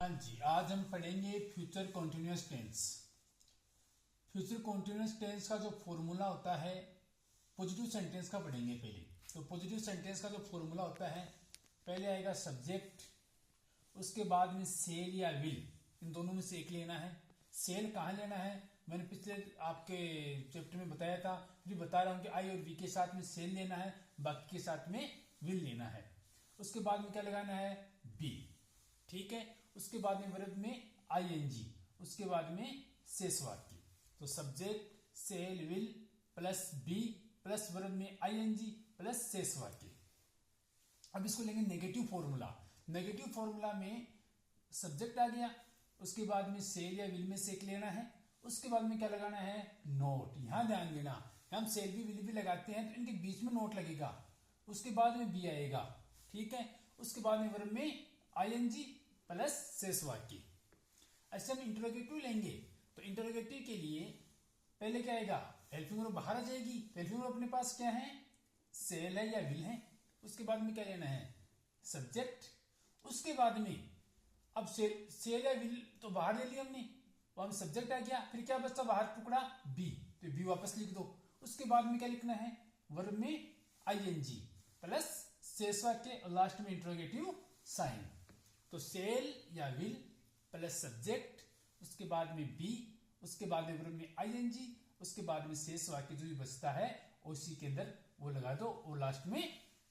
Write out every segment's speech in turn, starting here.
हाँ जी, आज हम पढ़ेंगे future continuous tense. Future continuous tense का जो फॉर्मूला होता है, पॉजिटिव सेंटेंस का पढ़ेंगे पहले। तो पॉजिटिव सेंटेंस का जो फॉर्मूला होता है, पहले आएगा सब्जेक्ट, उसके बाद में सेल या विल, इन दोनों में से एक लेना है। सेल कहाँ लेना है मैंने पिछले आपके चैप्टर में बताया था, फिर बता रहा हूँ कि आई और वी के साथ में सेल लेना है, बाकी के साथ में विल लेना है। उसके बाद में क्या लगाना है, बी। ठीक है, उसके बाद में वर्ब में आईएनजी, उसके बाद में शेष वाक्य। तो subject shall will plus be plus verb में आईएनजी प्लस शेष वाक्य। अब इसको लेंगे नेगेटिव फॉर्मूला। नेगेटिव फॉर्मूला में सब्जेक्ट आ गया, उसके बाद में सेल या विल में से एक लेना है, उसके बाद में क्या लगाना है, नोट। यहां ध्यान देना, हम सेल भी विल भी लगाते हैं तो इनके बीच में नोट लगेगा, उसके बाद में बी आएगा। ठीक है, उसके बाद में वर्ब में आईएनजी प्लस शेष वाक्य। ऐसे हम इंटरोगेटिव लेंगे तो इंटरोगेटिव के लिए पहले क्या आएगा, हेल्पिंग वर्ब बाहर आ जाएगी। हेल्पिंग वर्ब अपने पास क्या है, सेल है या विल है। उसके बाद में क्या लेना है, सब्जेक्ट। उसके बाद में अब सेल या विल तो बाहर ले लिया हमने, वहां सब्जेक्ट आ गया, फिर क्या बचा बाहर टुकड़ा, बी, तो बी वापस लिख दो। उसके बाद में क्या लिखना है, वर्ब में आईएनजी प्लस शेष वाक्य और लास्ट में इंटरोगेटिव साइन। तो सेल या विल प्लस सब्जेक्ट, उसके बाद में बी, उसके बाद में वर्ब में आईएनजी, उसके बाद में शेष वाक्य जो भी बचता है उसी के अंदर वो लगा दो और लास्ट में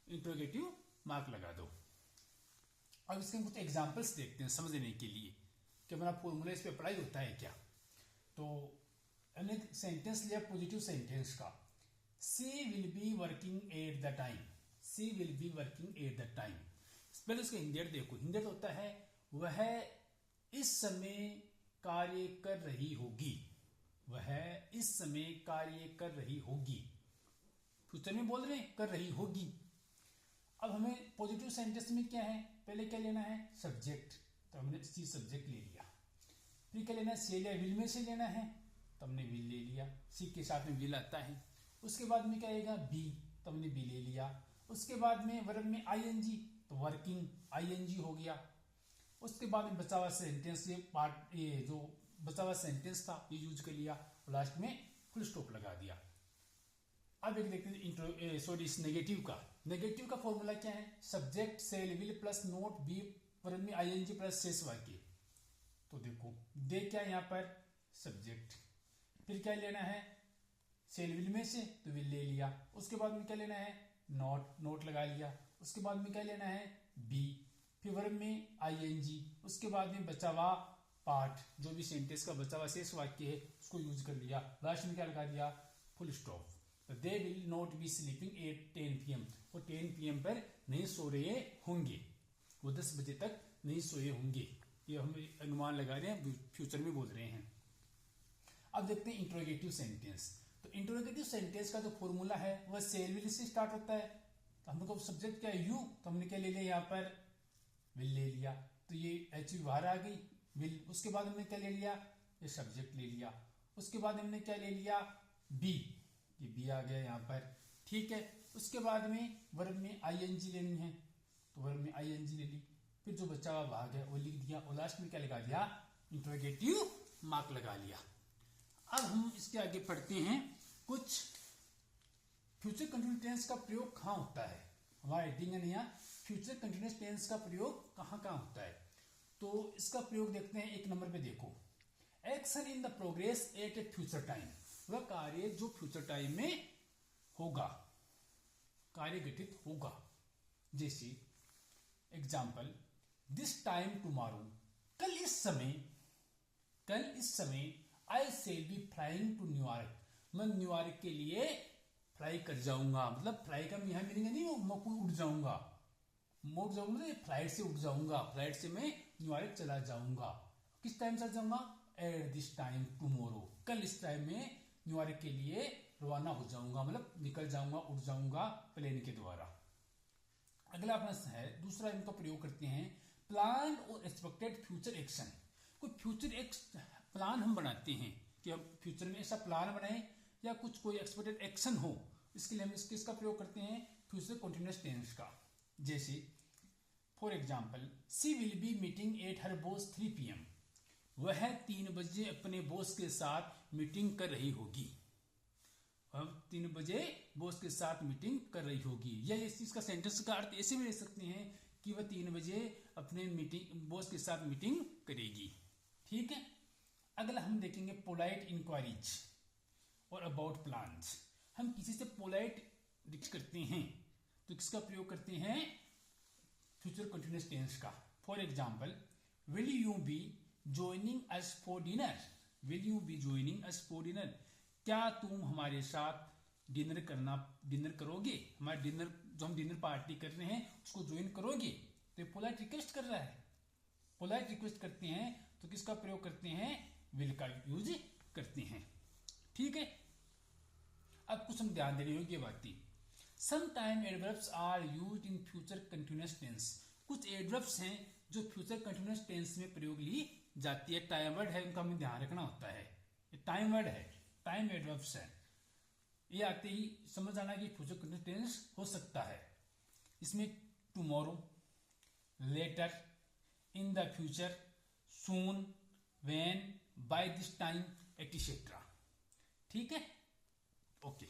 इंटरोगेटिव मार्क लगा दो। अब इसके कुछ एग्जांपल्स देखते हैं समझने के लिए कि हमारा फॉर्मूला इस पे अप्लाई होता है क्या। तो हमने सेंटेंस लिया पॉजिटिव सेंटेंस का, she will be working at the time. She will be working at the time. पहले उसका हिंदी देखो, हिंदी होता है वह इस समय कार्य कर रही होगी। वह इस समय कार्य कर रही होगी, फ्यूचर में बोल रहे हैं कर रही होगी। अब हमें पॉजिटिव सेंटेंस में क्या है, पहले क्या लेना है, सब्जेक्ट, तो हमने सी सब्जेक्ट ले लिया। फिर क्या लेना है, सेल या विल में से लेना है, तो हमने विल ले लिया, सी के साथ में विल आता है। उसके बाद में क्या आएगा, बी, तो हमने बी ले लिया। उसके बाद में वर्ब में आईएनजी, तो वर्किंग आईएनजी हो गया। उसके बाद में बचा हुआ सेंटेंस, ये पार्ट, ये जो बचा हुआ सेंटेंस था ये यूज कर लिया और लास्ट में फुल स्टॉप लगा दिया। अब एक देखते हैं सॉरी इस नेगेटिव का। नेगेटिव का फॉर्मूला क्या है, subject shall will plus not be verb में आईएनजी प्लस शेष वाक्य। तो देखो दे क्या यहाँ पर, सब्जेक्ट, फिर क्या लेना है, सेल विल में से तो विल ले लिया। उसके बाद में क्या लेना है, नोट, नोट लगा लिया। उसके बाद में क्या लेना है, बी, फिर वर्ब में आईएनजी। उसके बाद में बचा हुआ पार्ट, जो भी सेंटेंस का बचा हुआ शेष वाक्य है उसको यूज कर लिया। लास्ट में क्या लगा दिया, full stop. They will not be sleeping at 10 PM। वो 10 PM पर नहीं सो रहे होंगे, वो 10 बजे तक नहीं सोए होंगे। ये हम अनुमान लगा रहे हैं, फ्यूचर में बोल रहे हैं। अब देखते हैं इंट्रोगेटिव सेंटेंस। तो इंट्रोगेटिव सेंटेंस का जो फॉर्मूला है वह सेल विल से स्टार्ट होता है। तो हमको सब्जेक्ट क्या है, यू, तो हमने क्या ले लिया, यहाँ पर विल ले लिया, तो ये एच बाहर आ गई, विल। उसके बाद हमने क्या ले लिया, ये सब्जेक्ट ले लिया। उसके बाद हमने क्या ले लिया, बी, ये बी आ गया यहाँ पर। ठीक है, उसके बाद में वर्ब में आईएनजी लेनी है, तो वर्ब में आईएनजी ले ली। फिर जो बचा हुआ भाग है वो लिख दिया और लास्ट में क्या लगा दिया, इंट्रोगेटिव मार्क लगा लिया। अब हम इसके आगे पढ़ते हैं कुछ फ्यूचर कंटिन्यूअस टेंस का प्रयोग कहाँ होता है। हमारा हेडिंग है यहाँ फ्यूचर कंटिन्यूअस टेंस का प्रयोग कहाँ कहाँ होता है। तो इसका प्रयोग देखते हैं, एक नंबर पे देखो, action in the progress eight A future time. वह कार्य जो फ्यूचर टाइम में होगा, कार्य घटित होगा। जैसे एग्जाम्पल, दिस टाइम टुमारो, कल इस समय, कल इस समय I shall be flying to New York, मैं न्यूयॉर्क के लिए फ्लाई कर जाऊंगा। मतलब फ्लाई का यहां मीनिंग नहीं वो मैं कोई उड़ जाऊंगा, मैं उड़ जाऊंगा मतलब फ्लाइट से उड़ जाऊंगा, फ्लाइट से मैं न्यूयॉर्क चला जाऊंगा। किस टाइम चला जाऊंगा, एट दिस टाइम टुमारो, कल इस टाइम में न्यूयॉर्क के लिए रवाना हो जाऊंगा, मतलब निकल जाऊंगा, उड़ जाऊंगा प्लेन के द्वारा। अगला प्रश्न है, दूसरा इनका प्रयोग करते हैं, प्लान और एक्सपेक्टेड फ्यूचर एक्शन। कोई फ्यूचर प्लान हम बनाते हैं कि हम फ्यूचर में ऐसा प्लान बनाए या कुछ कोई एक्सपेक्टेड एक्शन हो, इसके लिए हम इसका प्रयोग करते हैं फ्यूचर कंटिन्यूअस टेंस का। जैसे for example she will be meeting at her boss 3 PM। वह 3 बजे अपने बॉस के साथ मीटिंग कर रही होगी। अब 3 बजे बॉस के साथ मीटिंग कर रही होगी, या इस चीज का सेंटेंस का अर्थ ऐसे भी ले सकते हैं कि वह 3 बजे अपने बॉस के साथ मीटिंग करेगी। ठीक है, अगला हम देखेंगे पोलाइट इंक्वायरीज और अबाउट प्लान्स। हम किसी से पोलाइट रिक्वेस्ट करते हैं तो किसका प्रयोग करते हैं? फ्यूचर कंटिन्यूअस टेंस का। For example will you be joining us for dinner. Will you be joining us for dinner. क्या तुम हमारे साथ डिनर करोगे? हमारे डिनर, जो हम डिनर पार्टी कर रहे हैं उसको ज्वाइन करोगे? तो ये पोलाइट रिक्वेस्ट कर रहा है। पोलाइट रिक्वेस्ट करते हैं तो किसका प्रयोग करते हैं? विल का यूज करते हैं। ठीक है, अब कुछ हम ध्यान देने योग्य बातें। Some time adverbs are used in future continuous tense. कुछ एडवर्ब्स हैं जो फ्यूचर कंटिन्यूअस टेंस में प्रयोग ली जाती है। टाइम वर्ड है, उनका हमें ध्यान रखना होता है। ये टाइम वर्ड है, टाइम एडवर्ब्स है। ये आते ही समझ आना कि फ्यूचर कंटिन्यूअस टेंस हो सकता है। इसमें tomorrow, later, in the future, soon, when, by this time, etcetera. ठीक है, ओके।